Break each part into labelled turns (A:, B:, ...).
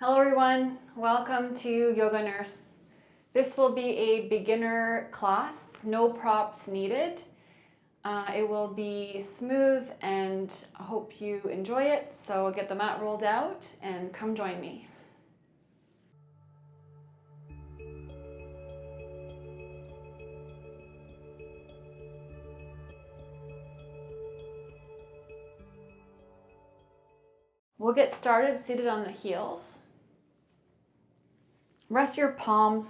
A: Hello everyone, welcome to Yoga Nurse. This will be a beginner class, no props needed. It will be smooth and I hope you enjoy it. So get the mat rolled out and come join me. We'll get started seated on the heels. Rest your palms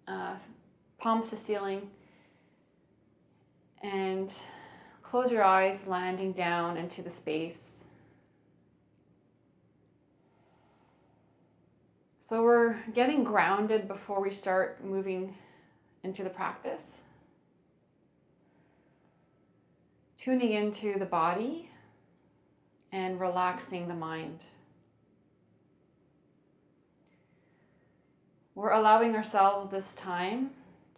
A: to ceiling, and close your eyes, landing down into the space. So we're getting grounded before we start moving into the practice. Tuning into the body and relaxing the mind. We're allowing ourselves this time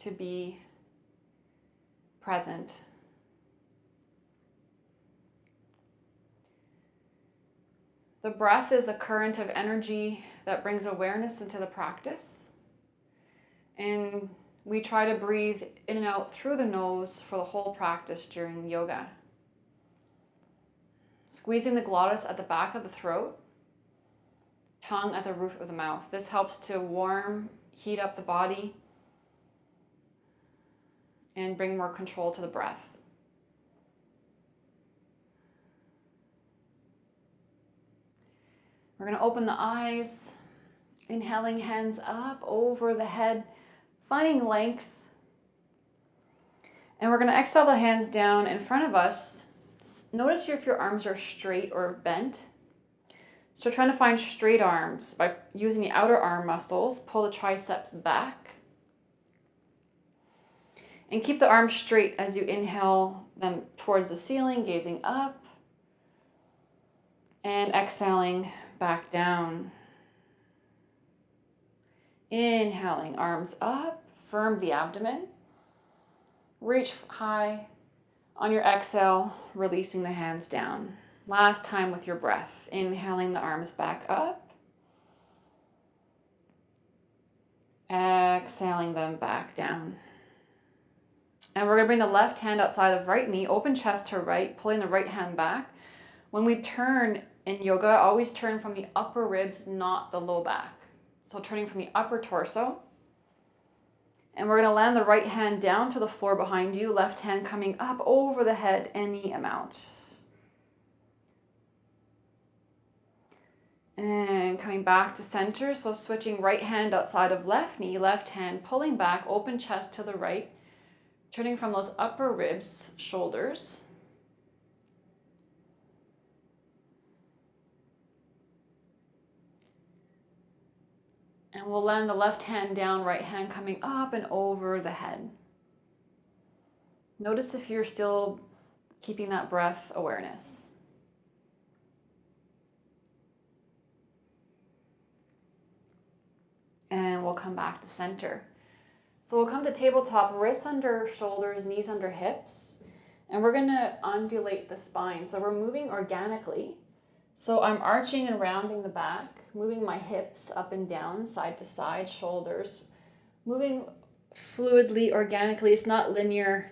A: to be present. The breath is a current of energy that brings awareness into the practice. And we try to breathe in and out through the nose for the whole practice during yoga. Squeezing the glottis at the back of the throat, tongue at the roof of the mouth. This helps to warm, heat up the body, and bring more control to the breath. We're going to open the eyes, inhaling hands up over the head, finding length. And we're going to exhale the hands down in front of us. Notice if your arms are straight or bent. So trying to find straight arms by using the outer arm muscles. Pull the triceps back. And keep the arms straight as you inhale them towards the ceiling, gazing up. And exhaling back down. Inhaling, arms up, firm the abdomen. Reach high. On your exhale, releasing the hands down. Last time with your breath, inhaling the arms back up. Exhaling them back down. And we're going to bring the left hand outside of right knee, open chest to right, pulling the right hand back. When we turn in yoga, always turn from the upper ribs, not the low back. So turning from the upper torso. And we're going to land the right hand down to the floor behind you, left hand coming up over the head any amount. And coming back to center, so switching right hand outside of left knee, left hand pulling back, open chest to the right, turning from those upper ribs, shoulders. And we'll land the left hand down, right hand coming up and over the head. Notice if you're still keeping that breath awareness. And we'll come back to center. So we'll come to tabletop, wrists under shoulders, knees under hips. And we're going to undulate the spine. So we're moving organically. So I'm arching and rounding the back, moving my hips up and down, side to side, shoulders, moving fluidly, organically. It's not linear.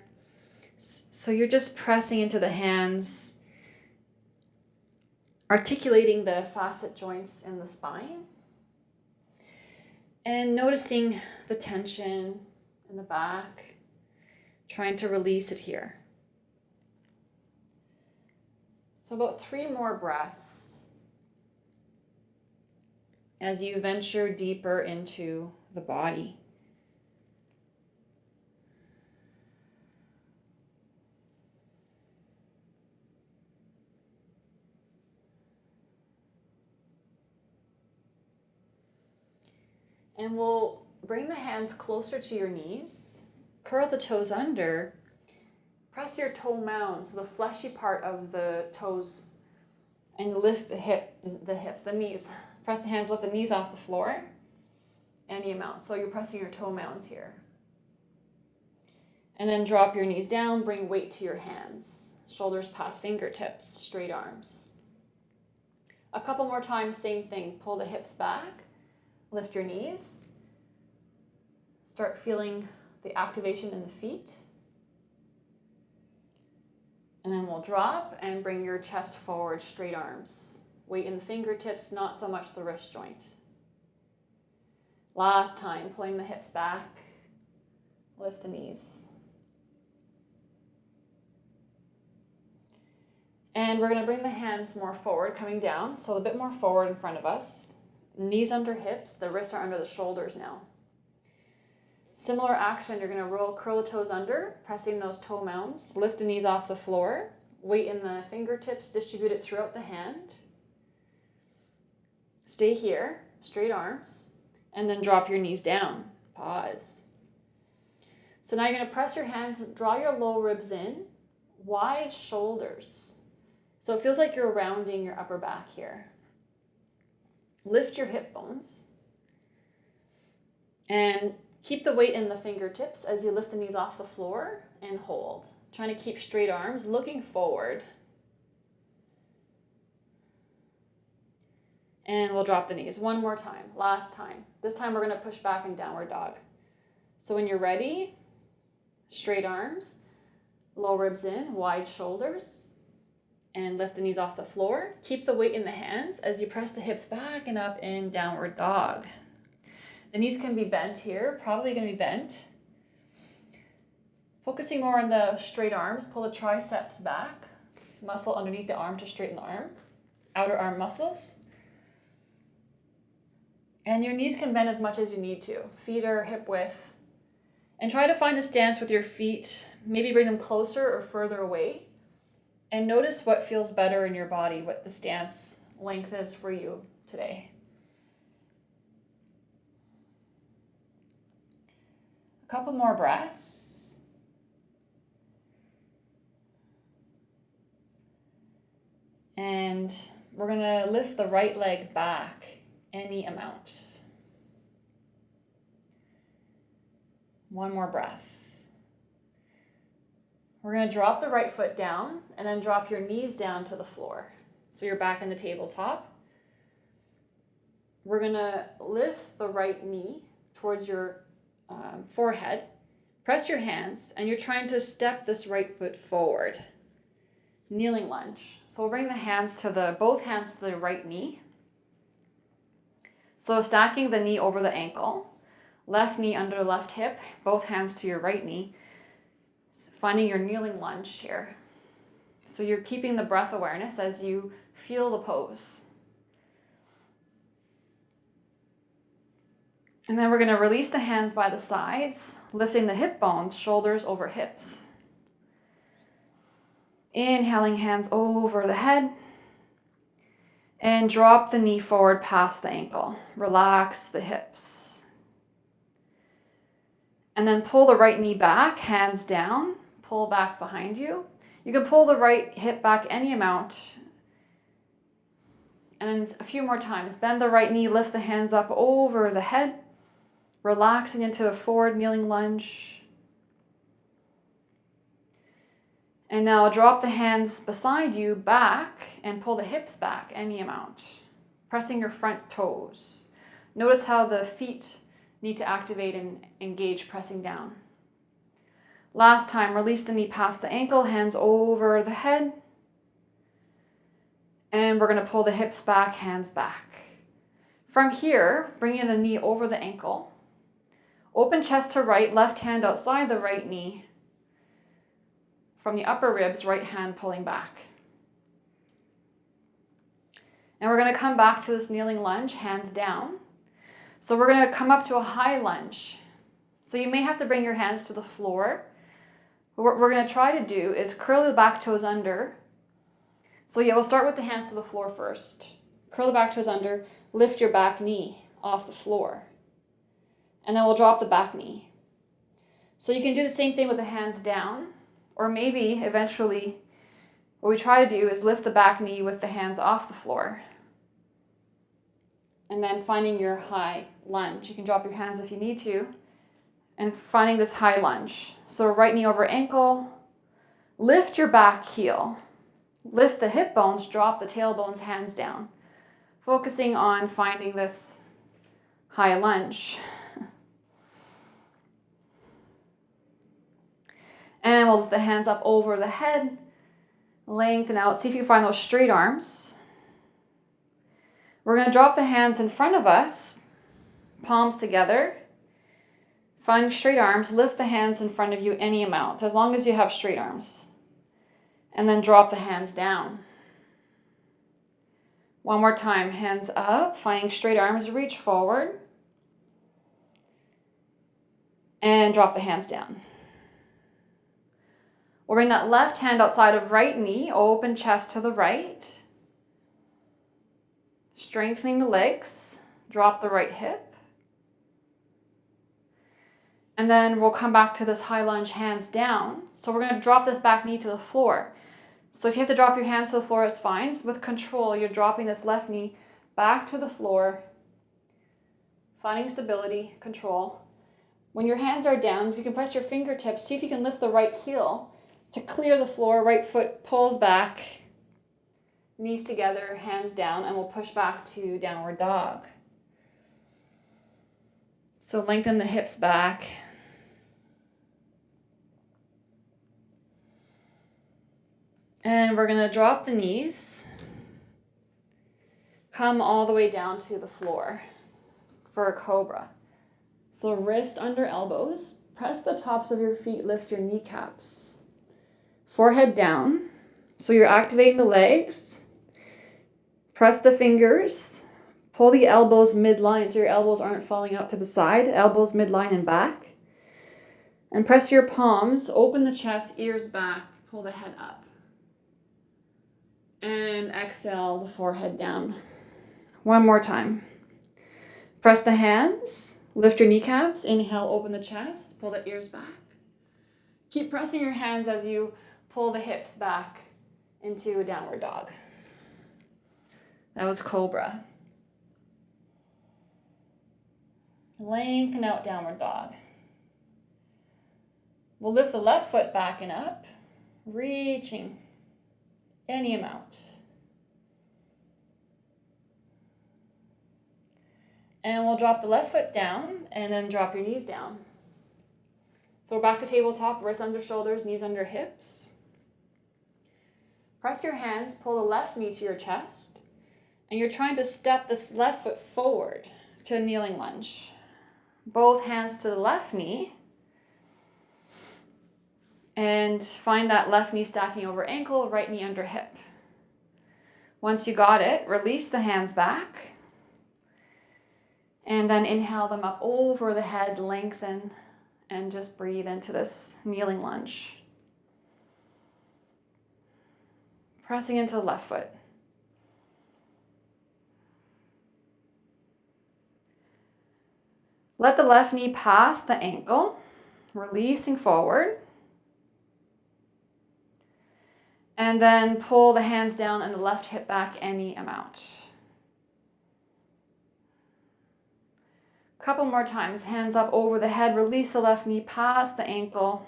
A: So you're just pressing into the hands, articulating the facet joints in the spine, and noticing the tension in the back, trying to release it here. So about 3 more breaths as you venture deeper into the body. And we'll bring the hands closer to your knees, curl the toes under. Press your toe mound, so the fleshy part of the toes, and lift the hips, the knees. Press the hands, lift the knees off the floor, any amount. So you're pressing your toe mounds here. And then drop your knees down, bring weight to your hands. Shoulders past fingertips, straight arms. A couple more times, same thing. Pull the hips back, lift your knees. Start feeling the activation in the feet. And then we'll drop and bring your chest forward, straight arms. Weight in the fingertips, not so much the wrist joint. Last time, pulling the hips back, lift the knees. And we're going to bring the hands more forward, coming down, so a bit more forward in front of us. Knees under hips, the wrists are under the shoulders now. Similar action, you're going to curl the toes under, pressing those toe mounds. Lift the knees off the floor. Weight in the fingertips, distribute it throughout the hand. Stay here, straight arms, and then drop your knees down. Pause. So now you're going to press your hands, draw your low ribs in, wide shoulders. So it feels like you're rounding your upper back here. Lift your hip bones. And keep the weight in the fingertips as you lift the knees off the floor and hold. Trying to keep straight arms, looking forward. And we'll drop the knees one more time, last time. This time we're going to push back in downward dog. So when you're ready, straight arms, low ribs in, wide shoulders, and lift the knees off the floor. Keep the weight in the hands as you press the hips back and up in downward dog. The knees can be bent here, probably going to be bent. Focusing more on the straight arms, pull the triceps back, muscle underneath the arm to straighten the arm, outer arm muscles. And your knees can bend as much as you need to. Feet are hip width. And try to find a stance with your feet, maybe bring them closer or further away. And notice what feels better in your body, what the stance length is for you today. A couple more breaths. And we're going to lift the right leg back any amount. One more breath. We're going to drop the right foot down and then drop your knees down to the floor. So you're back in the tabletop. We're going to lift the right knee towards your forehead. Press your hands and you're trying to step this right foot forward. Kneeling lunge. So we'll bring both hands to the right knee. So stacking the knee over the ankle. Left knee under the left hip, both hands to your right knee. Finding your kneeling lunge here. So you're keeping the breath awareness as you feel the pose. And then we're going to release the hands by the sides, lifting the hip bones, shoulders over hips. Inhaling, hands over the head. And drop the knee forward past the ankle. Relax the hips. And then pull the right knee back, hands down. Pull back behind you. You can pull the right hip back any amount. And then a few more times. Bend the right knee, lift the hands up over the head. Relaxing into a forward kneeling lunge. And now drop the hands beside you back and pull the hips back any amount. Pressing your front toes. Notice how the feet need to activate and engage, pressing down. Last time, release the knee past the ankle, hands over the head. And we're going to pull the hips back, hands back. From here, bringing the knee over the ankle. Open chest to right, left hand outside the right knee. From the upper ribs, right hand pulling back. And we're going to come back to this kneeling lunge, hands down. So we're going to come up to a high lunge. So you may have to bring your hands to the floor. What we're going to try to do is curl the back toes under. So yeah, we'll start with the hands to the floor first. Curl the back toes under, lift your back knee off the floor. And then we'll drop the back knee. So you can do the same thing with the hands down, or maybe eventually what we try to do is lift the back knee with the hands off the floor. And then finding your high lunge. You can drop your hands if you need to. And finding this high lunge. So right knee over ankle. Lift your back heel. Lift the hip bones, drop the tailbones, hands down. Focusing on finding this high lunge. And we'll lift the hands up over the head, lengthen out. See if you can find those straight arms. We're going to drop the hands in front of us, palms together. Find straight arms, lift the hands in front of you any amount, as long as you have straight arms. And then drop the hands down. One more time, hands up, finding straight arms, reach forward. And drop the hands down. We'll bring that left hand outside of right knee, open chest to the right. Strengthening the legs, drop the right hip. And then we'll come back to this high lunge, hands down. So we're going to drop this back knee to the floor. So if you have to drop your hands to the floor, it's fine. So with control, you're dropping this left knee back to the floor, finding stability, control. When your hands are down, if you can press your fingertips, see if you can lift the right heel to clear the floor. Right foot pulls back, knees together, hands down, and we'll push back to downward dog. So lengthen the hips back. And we're going to drop the knees, come all the way down to the floor for a cobra. So wrist under elbows, press the tops of your feet, lift your kneecaps. Forehead down, so you're activating the legs. Press the fingers, pull the elbows midline so your elbows aren't falling out to the side, elbows midline and back. And press your palms, open the chest, ears back, pull the head up. And exhale the forehead down. One more time. Press the hands, lift your kneecaps, inhale, open the chest, pull the ears back. Keep pressing your hands as you pull the hips back into a downward dog. That was cobra. Lengthen out downward dog. We'll lift the left foot back and up, reaching any amount. And we'll drop the left foot down and then drop your knees down. So we're back to tabletop, wrists under shoulders, knees under hips. Press your hands, pull the left knee to your chest, and you're trying to step this left foot forward to a kneeling lunge. Both hands to the left knee. And find that left knee stacking over ankle, right knee under hip. Once you got it, release the hands back. And then inhale them up over the head, lengthen, and just breathe into this kneeling lunge. Pressing into the left foot. Let the left knee pass the ankle, releasing forward. And then pull the hands down and the left hip back any amount. Couple more times, hands up over the head, release the left knee past the ankle.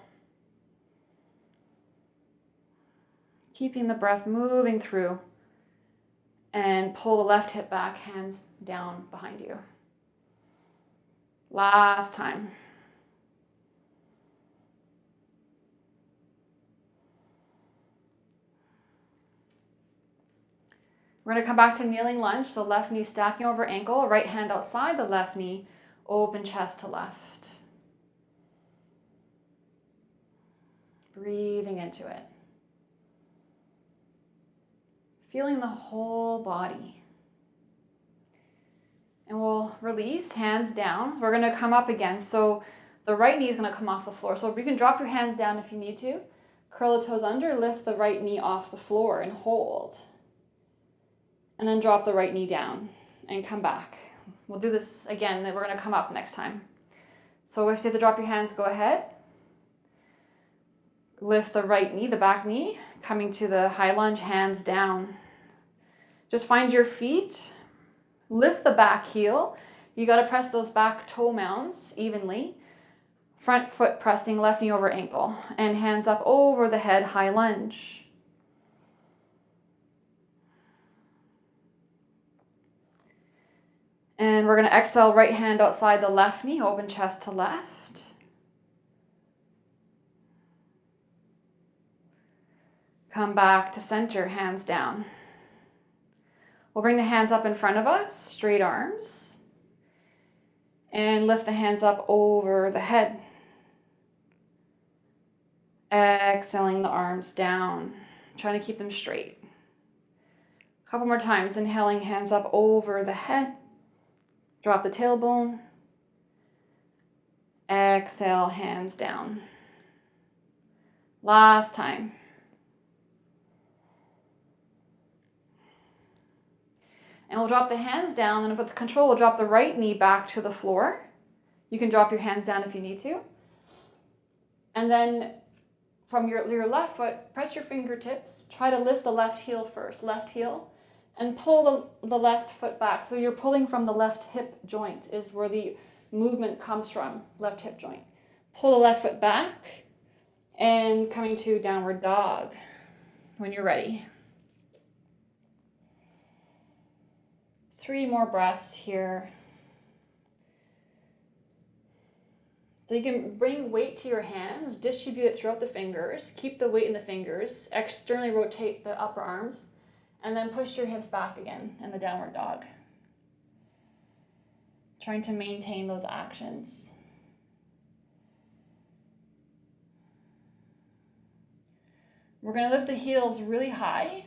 A: Keeping the breath moving through. And pull the left hip back, hands down behind you. Last time. We're going to come back to kneeling lunge, so left knee stacking over ankle, right hand outside the left knee, open chest to left. Breathing into it. Feeling the whole body. And we'll release, hands down. We're going to come up again, so the right knee is going to come off the floor. So you can drop your hands down if you need to. Curl the toes under, lift the right knee off the floor and hold. And then drop the right knee down and come back. We'll do this again, then we're going to come up next time. So if you have to drop your hands, go ahead. Lift the right knee, the back knee, coming to the high lunge, hands down. Just find your feet. Lift the back heel. You got to press those back toe mounds evenly. Front foot pressing, left knee over ankle. And hands up over the head, high lunge. And we're going to exhale, right hand outside the left knee, open chest to left. Come back to center, hands down. We'll bring the hands up in front of us, straight arms. And lift the hands up over the head. Exhaling the arms down, trying to keep them straight. A couple more times, inhaling, hands up over the head. Drop the tailbone. Exhale, hands down. Last time. And we'll drop the hands down, and with control, we'll drop the right knee back to the floor. You can drop your hands down if you need to. And then from your left foot, press your fingertips. Try to lift the left heel first, left heel, and pull the left foot back. So you're pulling from the left hip joint is where the movement comes from, left hip joint. Pull the left foot back and coming to downward dog when you're ready. 3 more breaths here. So you can bring weight to your hands, distribute it throughout the fingers, keep the weight in the fingers, externally rotate the upper arms, and then push your hips back again in the downward dog. Trying to maintain those actions. We're going to lift the heels really high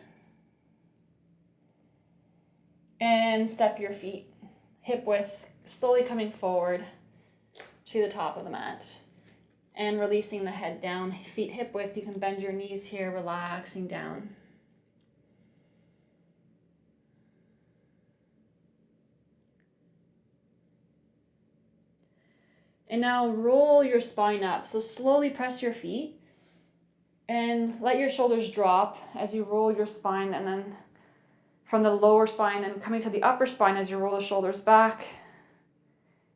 A: and step your feet hip width, slowly coming forward to the top of the mat and releasing the head down, feet hip width. You can bend your knees here, relaxing down. And now roll your spine up. So slowly press your feet and let your shoulders drop as you roll your spine, and then from the lower spine and coming to the upper spine as you roll the shoulders back.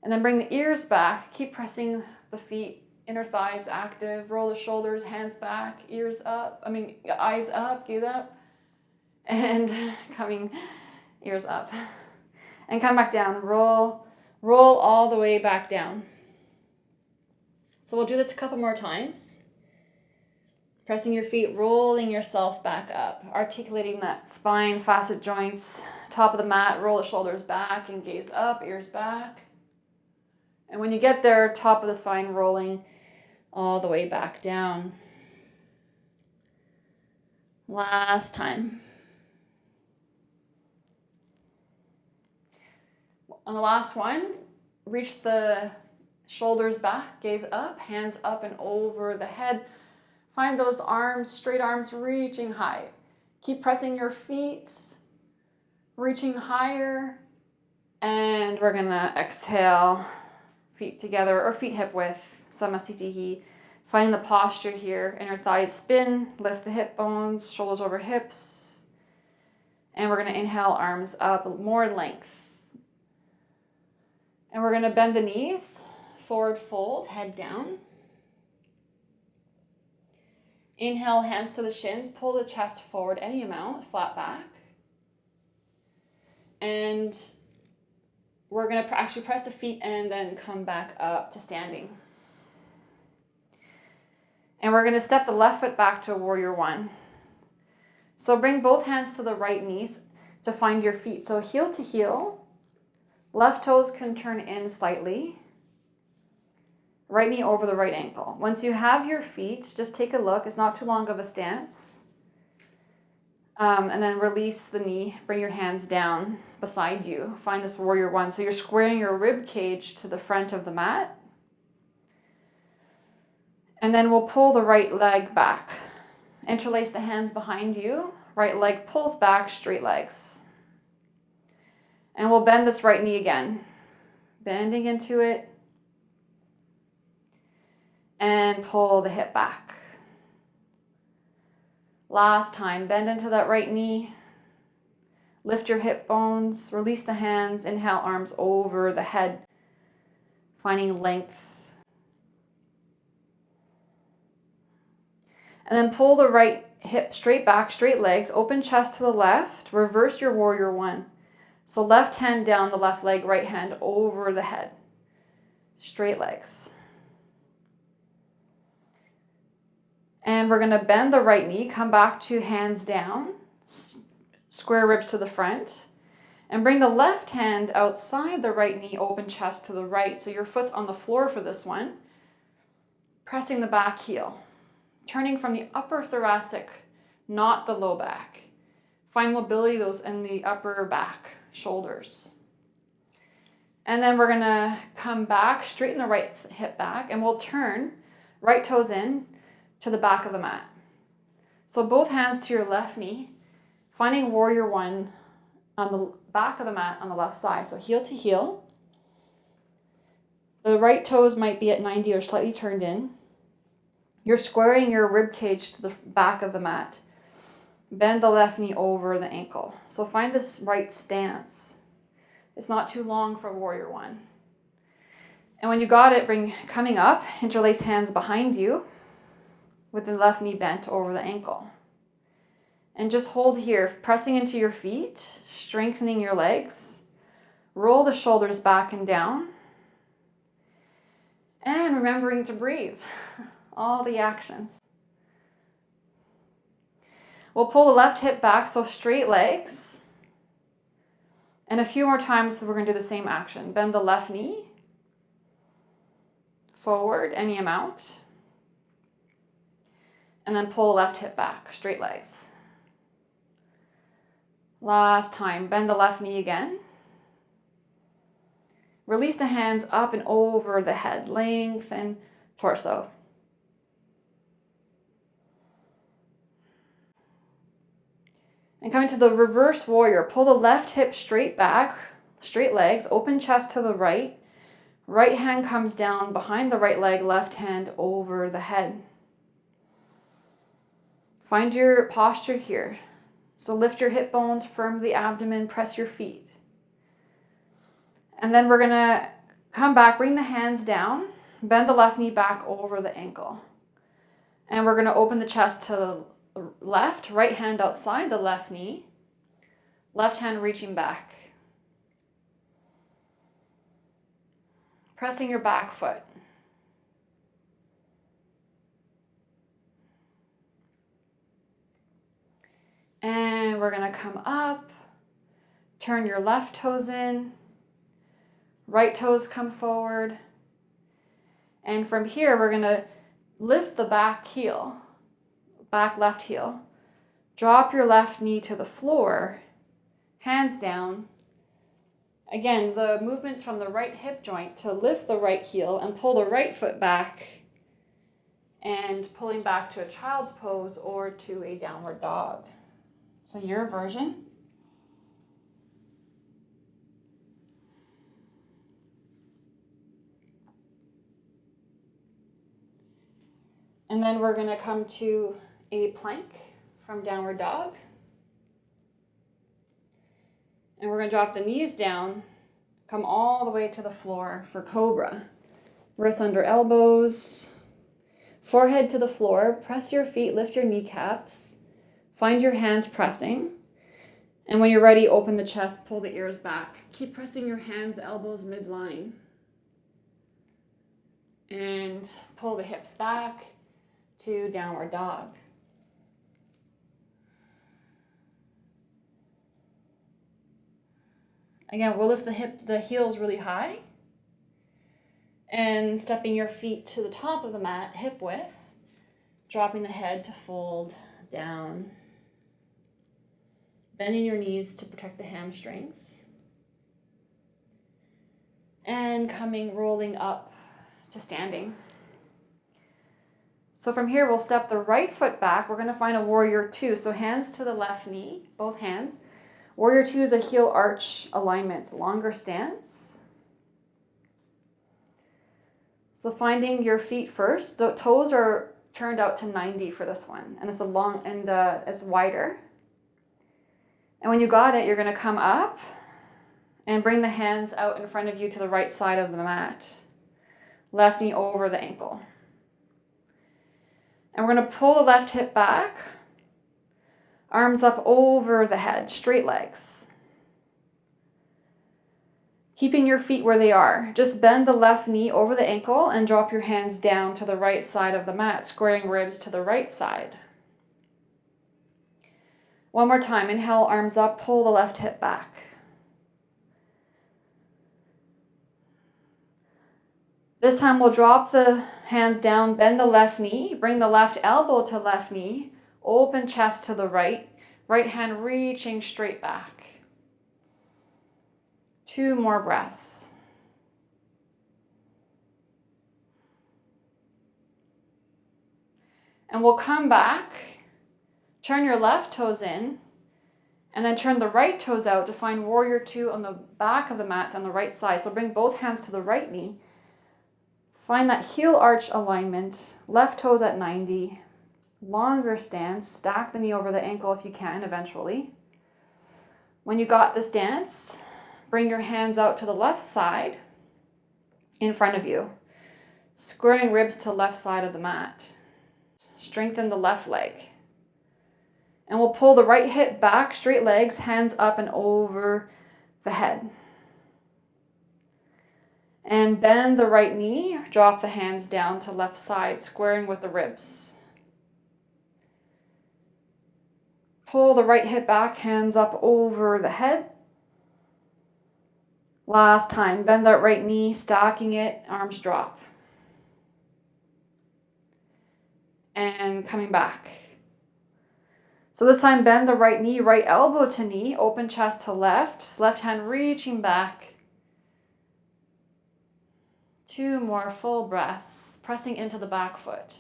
A: And then bring the ears back. Keep pressing the feet, inner thighs active. Roll the shoulders, hands back, eyes up, gaze up. And coming, ears up. And come back down. Roll all the way back down. So we'll do this a couple more times. Pressing your feet, rolling yourself back up. Articulating that spine, facet joints, top of the mat. Roll the shoulders back and gaze up, ears back. And when you get there, top of the spine rolling all the way back down. Last time. On the last one, reach the shoulders back, gaze up, hands up and over the head. Find those arms, straight arms reaching high. Keep pressing your feet, reaching higher. And we're gonna exhale. Feet together or feet hip width, Samasthiti. Find the posture here. Inner thighs spin, lift the hip bones, shoulders over hips. And we're going to inhale, arms up, more length. And we're going to bend the knees, forward fold, head down. Inhale, hands to the shins, pull the chest forward any amount, flat back. And we're going to actually press the feet and then come back up to standing. And we're going to step the left foot back to warrior one. So bring both hands to the right knees to find your feet. So heel to heel. Left toes can turn in slightly. Right knee over the right ankle. Once you have your feet, just take a look. It's not too long of a stance. And then release the knee. Bring your hands down beside you. Find this warrior one. So you're squaring your rib cage to the front of the mat. And then we'll pull the right leg back. Interlace the hands behind you. Right leg pulls back, straight legs. And we'll bend this right knee again. Bending into it. And pull the hip back. Last time, bend into that right knee. Lift your hip bones, release the hands, inhale, arms over the head, finding length. And then pull the right hip straight back, straight legs, open chest to the left, reverse your warrior one. So left hand down the left leg, right hand over the head. Straight legs. And we're going to bend the right knee, come back to hands down, square ribs to the front, and bring the left hand outside the right knee, open chest to the right. So your foot's on the floor for this one. Pressing the back heel. Turning from the upper thoracic, not the low back. Find mobility those in the upper back, shoulders. And then we're going to come back, straighten the right hip back, and we'll turn right toes in to the back of the mat. So both hands to your left knee, finding warrior one on the back of the mat on the left side. So heel to heel. The right toes might be at 90 or slightly turned in. You're squaring your rib cage to the back of the mat. Bend the left knee over the ankle. So find this right stance. It's not too long for warrior one. And when you got it, coming up, interlace hands behind you with the left knee bent over the ankle. And just hold here, pressing into your feet, strengthening your legs. Roll the shoulders back and down. And remembering to breathe. All the actions. We'll pull the left hip back, so straight legs. And a few more times, so we're going to do the same action. Bend the left knee. Forward, any amount. And then pull the left hip back, straight legs. Last time, bend the left knee again. Release the hands up and over the head, lengthen torso. And coming to the reverse warrior, pull the left hip straight back, straight legs, open chest to the right. Right hand comes down behind the right leg, left hand over the head. Find your posture here. So lift your hip bones, firm the abdomen, press your feet. And then we're going to come back, bring the hands down, bend the left knee back over the ankle. And we're going to open the chest to the left, right hand outside the left knee, left hand reaching back. Pressing your back foot. And we're going to come up, turn your left toes in, right toes come forward. And from here, we're going to lift the back heel, back left heel. Drop your left knee to the floor, hands down. Again, the movements from the right hip joint to lift the right heel and pull the right foot back and pulling back to a child's pose or to a downward dog. So your version. And then we're going to come to a plank from downward dog. And we're going to drop the knees down, come all the way to the floor for cobra. Wrists under elbows, forehead to the floor, press your feet, lift your kneecaps, find your hands pressing. And when you're ready, open the chest, pull the ears back. Keep pressing your hands, elbows midline. And pull the hips back to downward dog. Again, we'll lift the heels really high. And stepping your feet to the top of the mat, hip width. Dropping the head to fold down. Bending your knees to protect the hamstrings. And rolling up to standing. So from here, we'll step the right foot back. We're going to find a warrior two. So hands to the left knee, both hands. Warrior two is a heel arch alignment, longer stance. So finding your feet first. The toes are turned out to 90 for this one, and it's it's wider. And when you got it, you're going to come up and bring the hands out in front of you to the right side of the mat. Left knee over the ankle. And we're going to pull the left hip back. Arms up over the head, straight legs. Keeping your feet where they are. Just bend the left knee over the ankle and drop your hands down to the right side of the mat, squaring ribs to the right side. One more time. Inhale, arms up, pull the left hip back. This time we'll drop the hands down, bend the left knee, bring the left elbow to left knee, open chest to the right, right hand reaching straight back. 2 more breaths. And we'll come back, turn your left toes in, and then turn the right toes out to find warrior 2 on the back of the mat on the right side. So bring both hands to the right knee. Find that heel arch alignment, left toes at 90, longer stance, stack the knee over the ankle if you can eventually. When you got this stance, bring your hands out to the left side in front of you, squaring ribs to left side of the mat. Strengthen the left leg. And we'll pull the right hip back, straight legs, hands up and over the head. And bend the right knee, drop the hands down to left side, squaring with the ribs. Pull the right hip back, hands up over the head. Last time, bend that right knee, stacking it, arms drop. And coming back. So this time, bend the right knee, right elbow to knee, open chest to left, left hand reaching back. 2 more full breaths, pressing into the back foot.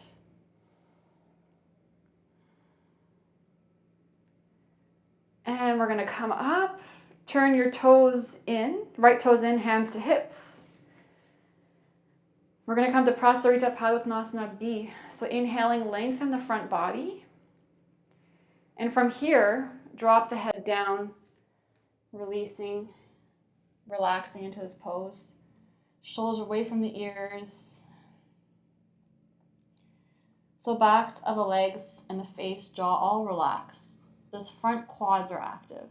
A: And we're gonna come up, turn your toes in, right toes in, hands to hips. We're gonna come to Prasarita Padottanasana B. So inhaling, lengthen the front body. And from here, drop the head down, releasing, relaxing into this pose. Shoulders away from the ears. So backs of the legs and the face, jaw all relax. Those front quads are active.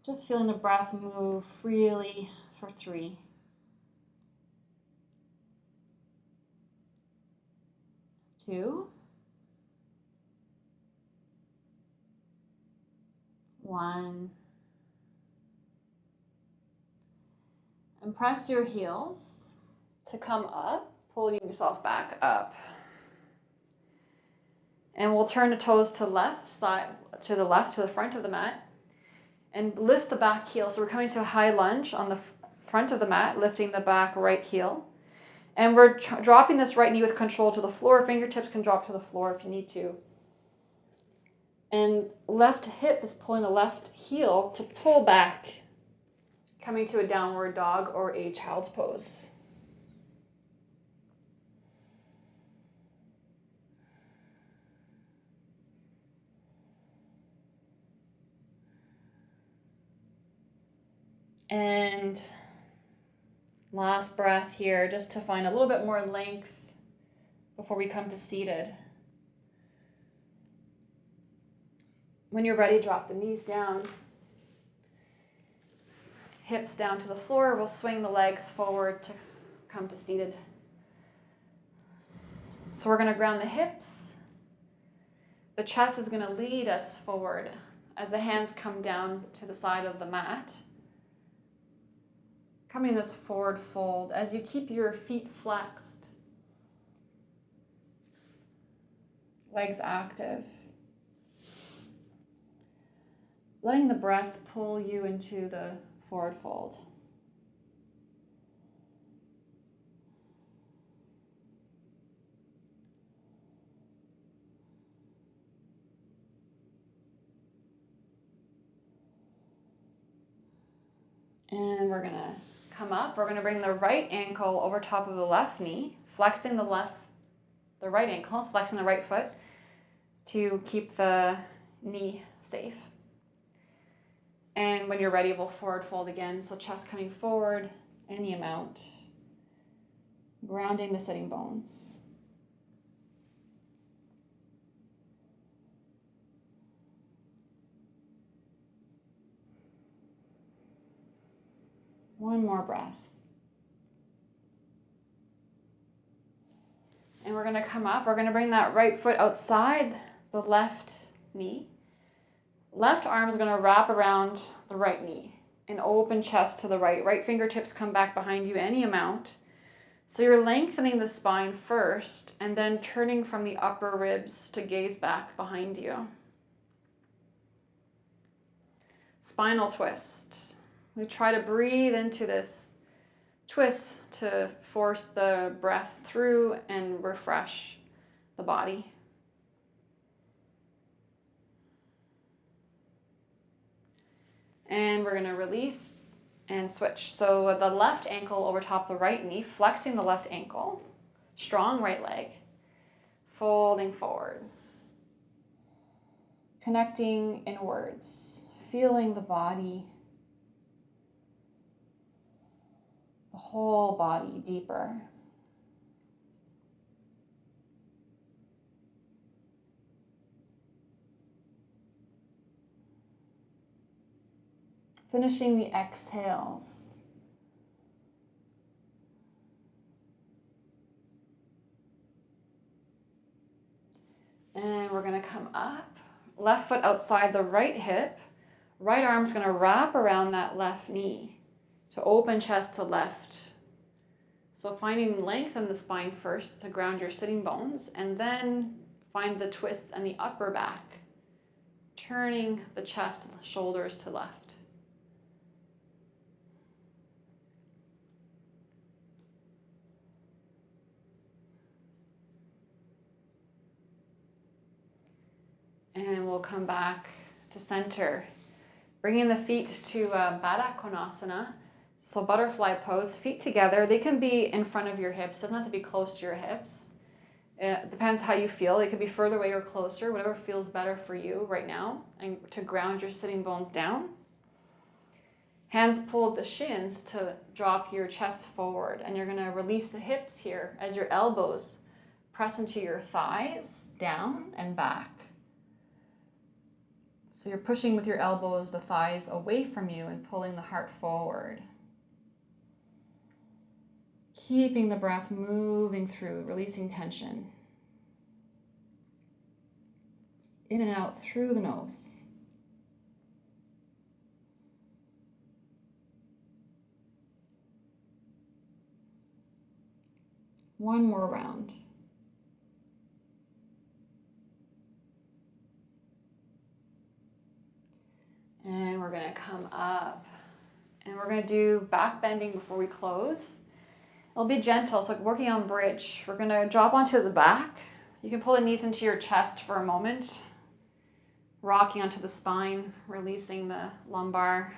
A: Just feeling the breath move freely for 3. 2. 1. And press your heels to come up, pulling yourself back up. And we'll turn the toes to left side, to the left, to the front of the mat. And lift the back heel. So we're coming to a high lunge on the front of the mat, lifting the back right heel. And we're dropping this right knee with control to the floor. Fingertips can drop to the floor if you need to. And left hip is pulling the left heel to pull back, coming to a downward dog or a child's pose. And last breath here, just to find a little bit more length before we come to seated. When you're ready, drop the knees down. Hips down to the floor. We'll swing the legs forward to come to seated. So we're going to ground the hips. The chest is going to lead us forward as the hands come down to the side of the mat. Coming this forward fold as you keep your feet flexed. Legs active. Letting the breath pull you into the forward fold. And we're gonna come up. We're gonna bring the right ankle over top of the left knee, flexing the right ankle, flexing the right foot to keep the knee safe. And when you're ready, we'll forward fold again. So chest coming forward, any amount. Grounding the sitting bones. One more breath. And we're going to come up. We're going to bring that right foot outside the left knee. Left arm is going to wrap around the right knee. An open chest to the right. Right fingertips come back behind you any amount. So you're lengthening the spine first and then turning from the upper ribs to gaze back behind you. Spinal twist. We try to breathe into this twist to force the breath through and refresh the body. And we're going to release and switch. So the left ankle over top the right knee, flexing the left ankle, strong right leg, folding forward. Connecting inwards, feeling the body, the whole body deeper. Finishing the exhales. And we're going to come up. Left foot outside the right hip. Right arm's going to wrap around that left knee. So open chest to left. So finding length in the spine first to ground your sitting bones, and then find the twist and the upper back. Turning the chest, shoulders to left. And we'll come back to center. Bringing the feet to Baddha Konasana. So butterfly pose, feet together. They can be in front of your hips. It doesn't have to be close to your hips. It depends how you feel. They could be further away or closer, whatever feels better for you right now. And to ground your sitting bones down. Hands pull at the shins to drop your chest forward. And you're going to release the hips here as your elbows press into your thighs, down and back. So you're pushing with your elbows, the thighs away from you and pulling the heart forward. Keeping the breath moving through, releasing tension. In and out through the nose. One more round. And we're going to come up. And we're going to do back bending before we close. It'll be gentle, so like working on bridge. We're going to drop onto the back. You can pull the knees into your chest for a moment. Rocking onto the spine, releasing the lumbar.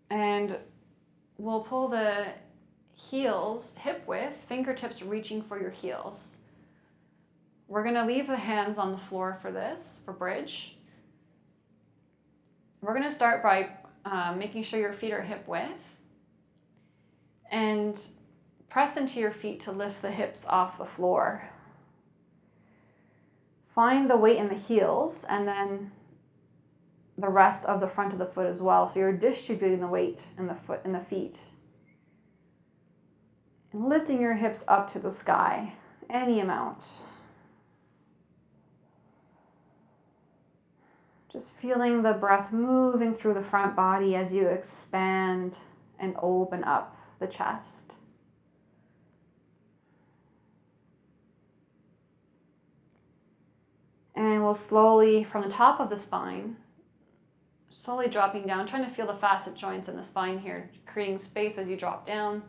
A: And we'll pull the heels hip width, fingertips reaching for your heels. We're going to leave the hands on the floor for this, for bridge. We're going to start by making sure your feet are hip width. And press into your feet to lift the hips off the floor. Find the weight in the heels and then the rest of the front of the foot as well. So you're distributing the weight in the foot and the feet. And lifting your hips up to the sky, any amount. Just feeling the breath moving through the front body as you expand and open up the chest. And we'll slowly, from the top of the spine, slowly dropping down, trying to feel the facet joints in the spine here, creating space as you drop down.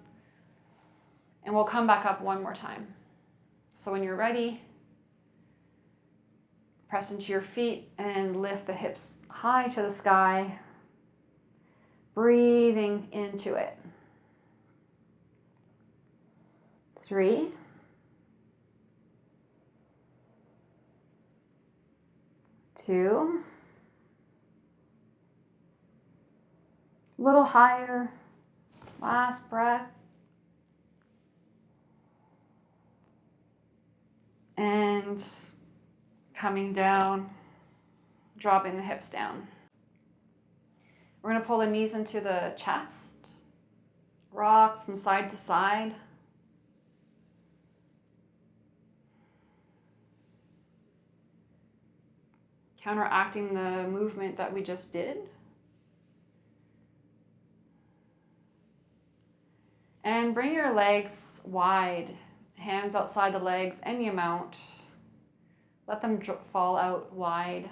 A: And we'll come back up one more time. So when you're ready, press into your feet and lift the hips high to the sky, breathing into it. 3, 2, a little higher, last breath. And coming down, dropping the hips down. We're going to pull the knees into the chest, rock from side to side. Counteracting the movement that we just did. And bring your legs wide, hands outside the legs, any amount. Let them fall out wide.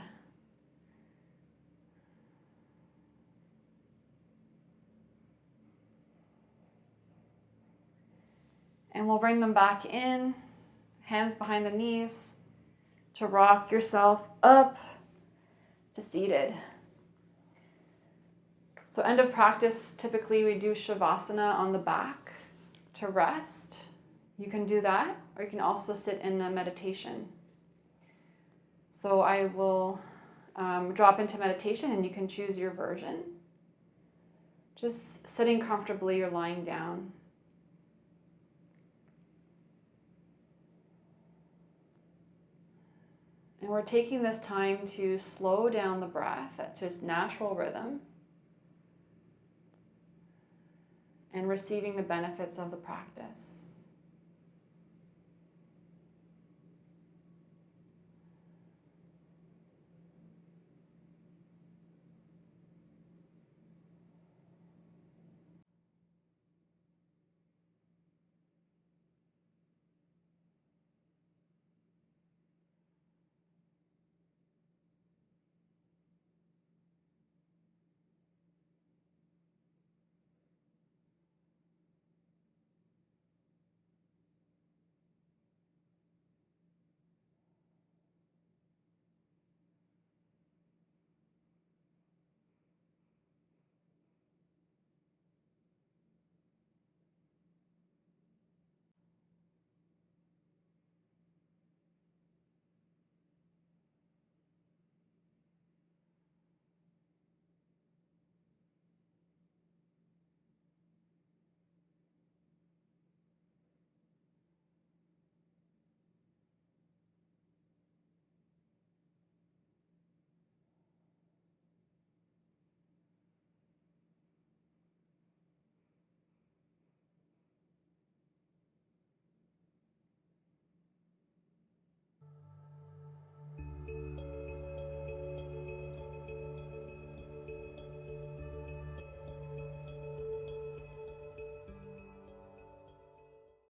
A: And we'll bring them back in, hands behind the knees, to rock yourself up to seated. So end of practice, typically we do Shavasana on the back to rest. You can do that, or you can also sit in a meditation. So I will drop into meditation and you can choose your version. Just sitting comfortably or lying down. And we're taking this time to slow down the breath to its natural rhythm and receiving the benefits of the practice.